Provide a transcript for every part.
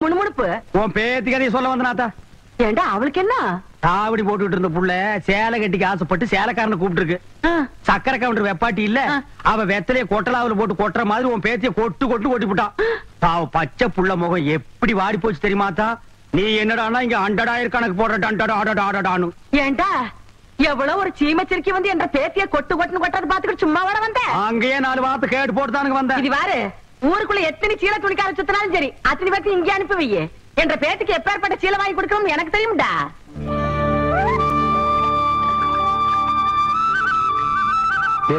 முணுமுணுப்பு உன் பேத்தி கதையை சொல்ல வந்தனாத்தா. ஏண்டா அவளுக்கு என்ன? தாவடி போட்டுட்டு இருந்த புள்ள சேலை கட்டிக்கு ஆசைப்பட்டு சேலைக்காரனை கூப்பிட்டு இருக்கு. சக்கரை கவுண்டர் வெப்பாட்டி இல்ல, அவ வெத்தலைய கொட்டலாவில போட்டு கொட்டுற மாதிரி உன் பேத்திய கொட்டு கொட்டு கொட்டி போட்டான். பாவ பச்சை புள்ள முகம் எப்படி வாடி போச்சு தெரியுமாத்தா? நீ என்னடானா இங்க 100,000 கணக்கு போடுற. ஏண்டா எவ்வளவு ஒரு சீமச்சிருக்கி வந்து என்ற பேத்திய கொட்டு கொட்டுன்னு கொட்டாது பாத்துக்கிட்டு சும்மா வர வந்த? அங்கேயே 4 வார்த்தை கேட்டு போட்டுதானுங்க வந்தேன். இது வாரு, ஊருக்குள்ள எத்தனை சீலை துணிக்கார சுத்தினாலும் சரி அத்தனை பேருக்கு இங்கே அனுப்பி வையே. என்ற பேத்துக்கு எப்பேற்பட்ட சீலை வாங்கி கொடுக்கணும் எனக்கு தெரியும்டா.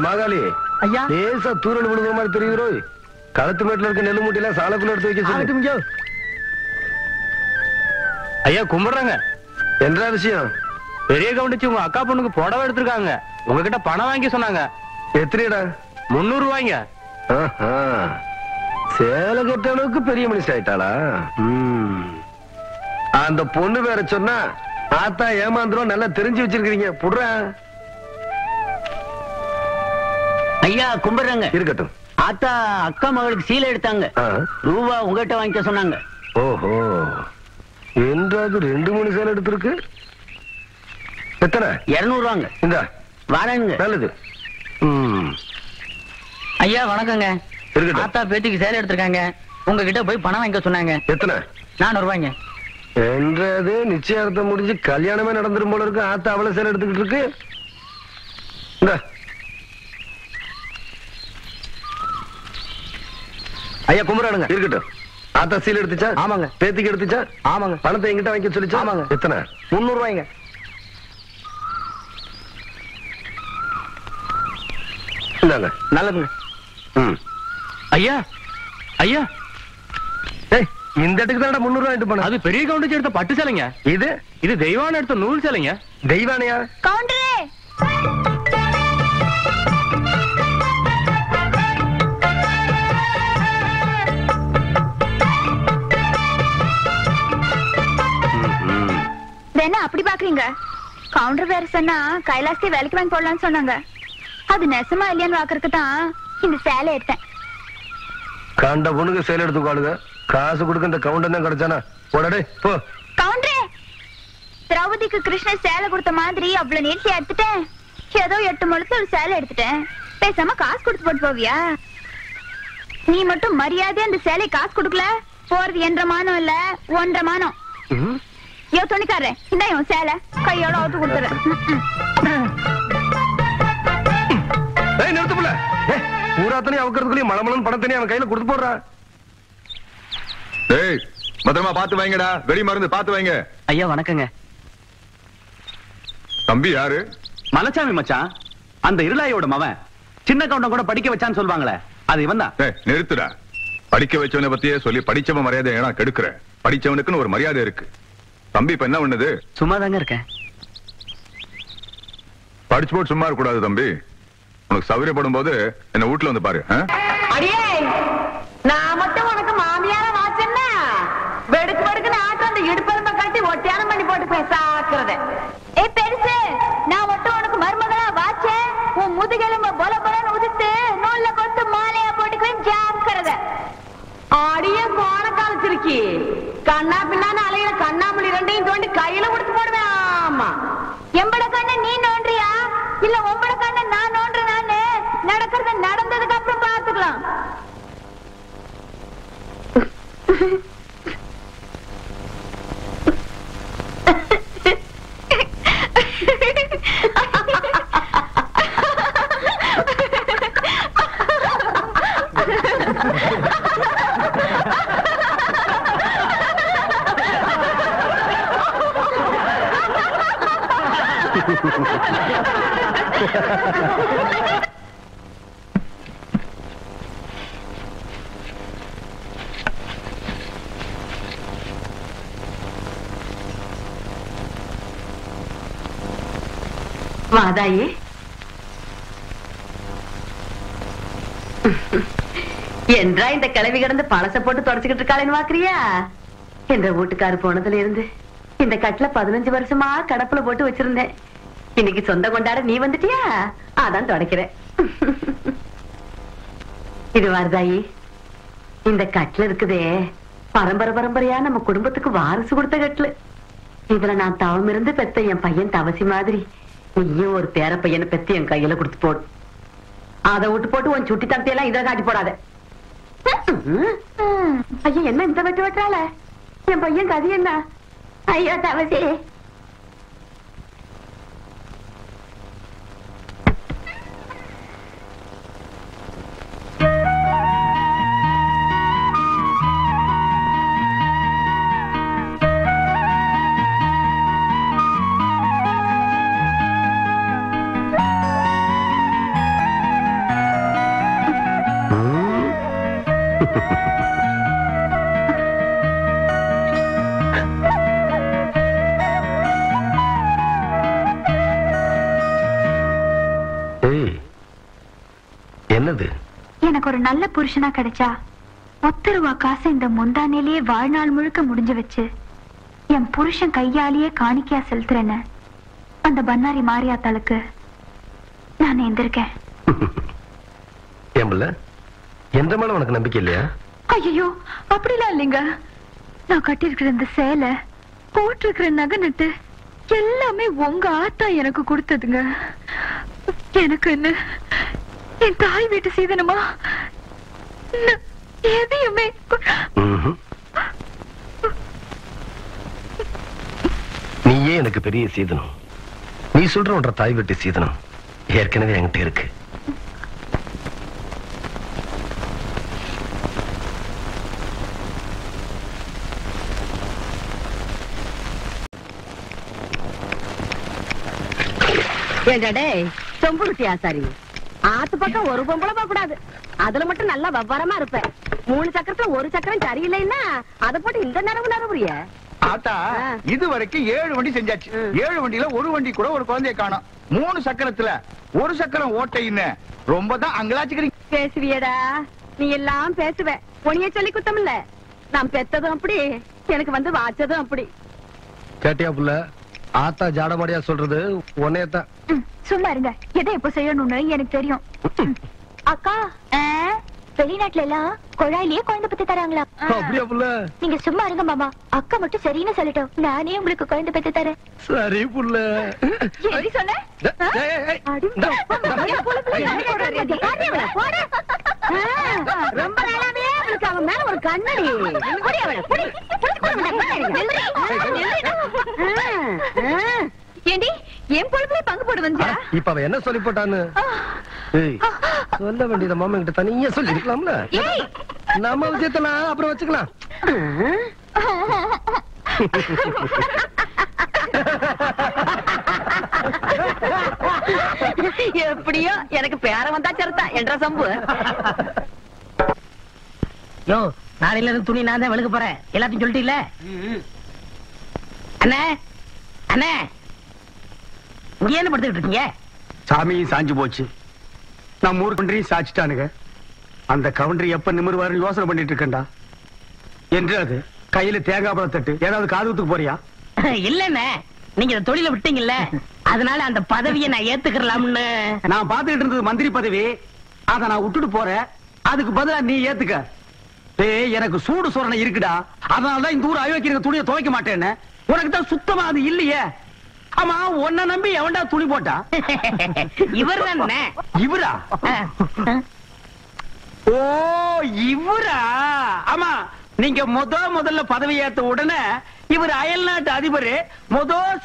மாகாளி ஐயா, லேசா தூரல் விழுகிற மாதிரி தெரியுறோ. களத்து மேட்டுல இருக்க நெல்லு மூட்டையில சாலக்குள்ள எடுத்து வைக்க சொல்லு. ஐயா கும்பிடுறாங்க. என்ன விஷயம்? பெரிய கவுண்டிச்சு உங்க அக்கா பொண்ணுக்கு புடவை எடுத்திருக்காங்க. உங்ககிட்ட பணம் வாங்கி சொன்னாங்க. எத்தனைடா? 300 ரூபாய்ங்க. சேலை கட்ட அளவுக்கு பெரிய மனுஷன் ஆயிட்டாளா? அந்த பொண்ணு வேற சொன்னா ஆத்தா ஏமாந்துரும். நல்லா தெரிஞ்சு வச்சிருக்கீங்க. புடுற ஐயா கும்பிடுறாங்க. இருக்கட்டும். ஆத்தா அக்கா மகளுக்கு சீலை எடுத்தாங்க. ரூபா உங்ககிட்ட வாங்கிக்க சொன்னாங்க. ஓஹோ, என்றாவது 2-3 சேலை எடுத்திருக்கு. எத்தனை? 200 ரூபாங்க. இந்த வரேங்க. நல்லது. ஐயா வணக்கங்க. இருக்கட்டும். ஆத்தா பேத்திக்கு சேலை எடுத்திருக்காங்க. உங்ககிட்ட போய் பணம் வாங்கிக்க சொன்னாங்க. எத்தனை? 400 ரூபாய்ங்க. என்றது நிச்சயார்த்தம் முடிஞ்சு கல்யாணமே நடந்துரும் போல இருக்கு. ஆத்தா அவ்வளவு சேலை எடுத்துக்கிட்டு இருக்கு. இந்த ஐயா கும்பிடுறானுங்க. இருக்கட்டும். ஆத்தா சீலை எடுத்துச்சா? ஆமாங்க. பேத்திக்கு எடுத்துச்சா? ஆமாங்க. பணத்தை எங்கிட்ட வாங்கி சொல்லிச்சா? ஆமாங்க. எத்தனை? 300 ரூபாய்ங்க. இந்தாங்க. நல்லதுங்க. ஐயா ஐயா, இந்த இடத்துக்கு தான் 300 ரூபாய் போன. அது பெரிய கவுண்டர் எடுத்த பட்டு சேலைங்க. இது தெய்வான எடுத்த நூல் சேலைங்க. தெய்வானையா? கவுண்டரே, என்ன அப்படி பாக்குறீங்க? கவுண்டர் வேற சொன்னா கைலாசத்தை வேலைக்கு வாங்கி போடலாம்னு சொன்னாங்க. அது நெசமா இல்லையான்னு பாக்குறதுக்கு தான் இந்த சேலை எடுத்தேன். கண்ட பொண்ணுக்கு சேலை எடுத்துக்காளுங்க. காசு கொடுக்க இந்த கவுண்டர் தான் கிடைச்சானா? போடடே போ. கவுண்டரே, திரௌபதிக்கு கிருஷ்ணன் சேலை கொடுத்த மாதிரி அவ்வளவு நீர்த்தி எடுத்துட்டேன். ஏதோ 8 முழத்து ஒரு சேலை எடுத்துட்டேன். பேசாம காசு கொடுத்து போட்டு போவியா? நீ மட்டும் மரியாதை அந்த சேலை காசு கொடுக்கல, போறது 1.5 மானம் இல்ல 1.5 மானம். யோ துணிக்காரே, இந்த சேலை கையோட அவுத்து கொடுத்துறேன். நிறுத்துப்புல பூராத்தனையும் அவக்கிறதுக்குள்ளேயும் மலமலன் பணத்தனையும் அவன் கையில கொடுத்து போடுறான். பத்திரமா பாத்து வைங்கடா. வெடி மருந்து பாத்து வைங்க. ஐயா வணக்கங்க. தம்பி யாரு? மலைச்சாமி மச்சான். அந்த இருளாயோட மவன். சின்ன கவுண்டம் கூட படிக்க வச்சான்னு சொல்வாங்களே, அது இவன் தான். நிறுத்துடா. படிக்க வச்சவனை பத்தியே சொல்லி படிச்சவன் மரியாதை ஏன்னா கெடுக்கிற. படிச்சவனுக்குன்னு ஒரு மரியாதை இருக்கு. தம்பி இப்ப என்ன பண்ணுது? சும்மாதாங்க இருக்கேன். படிச்சு போட்டு சும்மா இருக்க கூடாது தம்பி. உனக்கு சௌகரியப்படும் போது என்ன வீட்டுல வந்து பாரு. அடியே, நான் மட்டும் உனக்கு மாமியார வாச்சேன்னா வெடுக்கு வெடுக்கு நாட்டு அந்த இடுப்பெருமை கட்டி ஒட்டியானம் பண்ணி போட்டு பேசாக்குறத. ஏ பெருசு, நான் மட்டும் உனக்கு மருமகளா வாச்சேன். உன் முதுகெலும்ப பொல பொலன்னு உதித்து நூல்ல கொத்து மாலையா போட்டுக்குவேன் ஜாக்கிறத. அடியே போன காலச்சிருக்கி, கண்ணா பின்னான்னு அலையில கண்ணாமூலி 2ஐயும் தோண்டி கையில கொடுத்து போடுவேன். ஆமா, எம்பட கண்ண நீ நோன்றியா இல்ல உம்பட கண்ண நான் நோன்றேன்? நானு நடக்கிறது நடந்ததுக்கு அப்புறம் பாத்துக்கலாம். வாதாயே, என்றா இந்த கிளவி கிடந்து பழச போட்டு தொடச்சுக்கிட்டு இருக்காளேன்னு பாக்குறியா? என்ற வீட்டுக்காரு போனதுல இருந்து இந்த கட்டுல 15 வருஷமா கடப்புல போட்டு வச்சிருந்தேன். இன்னைக்கு சொந்த கொண்டாட நீ வந்துட்டியா? அதான் தொடக்கிறேன். இது வாரதாயி, இந்த கட்டுல இருக்குதே பரம்பரை பரம்பரையா நம்ம குடும்பத்துக்கு வாரிசு கொடுத்த கட்டலு. இதுல நான் தவம் இருந்து பெத்த என் பையன் தவசி மாதிரி நீயும் ஒரு பேர பையனை பெத்து என் கையில கொடுத்து போடு. அதை விட்டு போட்டு உன் சுட்டி தந்தையெல்லாம் இதை காட்டி போடாத. ஐயா என்ன இந்த வெட்டு வெட்டால என் பையன் கதி என்ன? ஐயோ தவசி, என்னது? எனக்கு ஒரு நல்ல புருஷனா கிடைச்சா 10 ரூபா காசு இந்த முந்தானிலேயே வாழ்நாள் முழுக்க முடிஞ்சு வச்சு என் புருஷன் கையாலேயே காணிக்கையா செலுத்துறேன்னு அந்த பன்னாரி மாரியாத்தாளுக்கு நான் எந்திருக்கேன். ஏம்பல எந்த மேல உனக்கு நம்பிக்கை இல்லையா? ஐயோ அப்படிலாம் இல்லைங்க. நான் கட்டிருக்கிற இந்த சேலை, போட்டிருக்கிற நகை நட்டு எல்லாமே உங்க ஆத்தா எனக்கு கொடுத்ததுங்க. எனக்கு என்ன என் தாய் வீட்டு சீதனமா எதையுமே. நீயே எனக்கு பெரிய சீதனம். நீ சொல்ற ஒன்ற தாய் வீட்டு சீதனம் ஏற்கனவே என்கிட்ட இருக்கு. ஏண்டே சொம்புடுத்தி ஆசாரி, ஆத்து பக்கம் ஒரு பொம்பளை போக கூடாது. அதுல மட்டும் நல்லா விவரமா இருப்பேன். 3 சக்கரத்துல ஒரு சக்கரம் சரியில்லைன்னா அதை போட்டு இந்த நரவுறிய. ஆத்தா இது வரைக்கும் 7 வண்டி செஞ்சாச்சு. 7 வண்டியில ஒரு வண்டி கூட ஒரு குழந்தைய காணோம். 3 சக்கரத்துல ஒரு சக்கரம் ஓட்டைன்னு ரொம்ப தான் அங்கலாச்சுக்கிறீங்க. பேசுவியடா, நீ எல்லாம் பேசுவ. உனிய சொல்லி குத்தம் இல்ல. நான் பெத்ததும் அப்படி, எனக்கு வந்து வாச்சதும் அப்படி. கேட்டியா புள்ள? ஆத்தா ஜாடமாடியா சொல்றது உன்னையத்தான். சும்மா இருங்க. எதை எப்ப செய்யணும்னு எனக்கு தெரியும். அக்கா, வெளிநாட்டுல எல்லாம் குழாயிலேயே குழந்தை பத்தி தராங்களா? அப்படியா புள்ள? நீங்க சும்மா இருங்க மாமா. அக்கா மட்டும் சரின்னு சொல்லட்டும், நானே உங்களுக்கு குழந்தை பத்தி தரேன். சரி புள்ள. எப்படி சொன்ன? ரொம்ப நாளாவே அவளுக்கு அவன் மேல ஒரு கண்ணடி. ஏண்டி என் பொழுதுல பங்கு போட வந்தியா? இப்ப அவ என்ன சொல்லி போட்டான்னு சொல்ல வேண்டியத மாமா கிட்ட தனியா சொல்லி இருக்கலாம்ல. நம்ம விஷயத்தெல்லாம் அப்புறம் வச்சுக்கலாம். எப்படியோ எனக்கு பேர வந்தா சரத்தா என்ற சம்பு. யோ, நாளையில இருந்து துணி நான் தான் வெளுக்க போறேன். எல்லாத்தையும் சொல்லிட்டீல்ல? அண்ணே அண்ணே, இங்க என்ன படுத்துக்கிட்டு இருக்கீங்க? சாமி சாஞ்சு போச்சு. நம்ம ஊர் கவுண்டரி சாச்சிட்டானுங்க. அந்த கவுண்டரி எப்ப நிமிர்வாருன்னு யோசனை பண்ணிட்டு இருக்கேன்டா. என்று அது கையில தேங்காய் பழம் தட்டு ஏதாவது காதுகுத்துக்கு போறியா? இல்லண்ணே, நீங்க இந்த தொழில விட்டீங்கல்ல, அதனால அந்த பதவியை நான் ஏத்துக்கலாம்னு. நான் பாத்துக்கிட்டு இருந்தது மந்திரி பதவி. அத நான் விட்டுட்டு போறேன். அதுக்கு பதிலா நீ ஏத்துக்க. டேய், எனக்கு சூடு சொரணை இருக்குடா. அதனாலதான் இந்த ஊர் அயோக்கியங்க துணியை துவைக்க மாட்டேன்னு. உனக்கு தான் சுத்தமா அது இல்லையே. ஆமா, உன்னை நம்பி எவன்டா துணி போட்டா? இவர் தானே. இவரா? ஓ, இவரா? ஆமா, நீங்க முதல்ல பதவி ஏத்த உடனே இவர் அயல் நாட்டு அதிபர்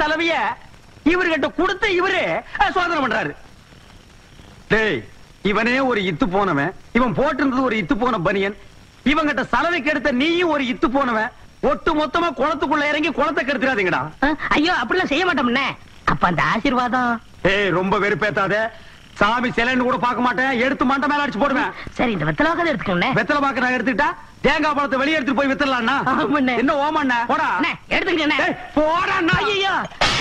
செலவிய இவர்கிட்ட கொடுத்து இவரு சோதனை பண்றாரு. டேய், இவனே ஒரு இத்து போனவன். இவன் போட்டிருந்தது ஒரு இத்து போன பனியன். இவங்கிட்ட சலவைக்கு எடுத்த நீயும் ஒரு இத்து போனவன். ஒட்டு மொத்தமா குளத்துக்குள்ள இறங்கி குளத்தை கெடுத்துறாதீங்கடா. ஐயோ, அப்படிலாம் செய்ய மாட்டோம்னே. அப்ப அந்த ஆசீர்வாதம். ஏய், ரொம்ப வெறுப்பேத்தாத. சாமி சிலைன்னு கூட பார்க்க மாட்டேன். எடுத்து மண்டை மேல அடிச்சு போடுவேன். சரி, இந்த வெத்தலை வாக்க எடுத்துக்கோங்க. வெத்தலை பாக்க நான் எடுத்துக்கிட்டா தேங்காய் பழத்தை வெளியே எடுத்துட்டு போய் வித்தரலாம்னா? என்ன ஓமண்ண? போடா எடுத்துக்கிட்டேன். போடா. ஐயோ,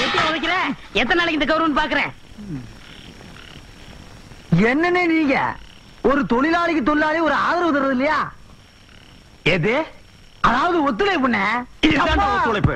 எப்படி உழைக்கிற? எத்தனை நாளைக்கு இந்த கௌரவம் பாக்குறேன்? என்னன்னு நீங்க ஒரு தொழிலாளிக்கு தொழிலாளி ஒரு ஆதரவு தருவது இல்லையா? எது? அதாவது ஒத்துழைப்புண்ணே. இதுதான் ஒத்துழைப்பு.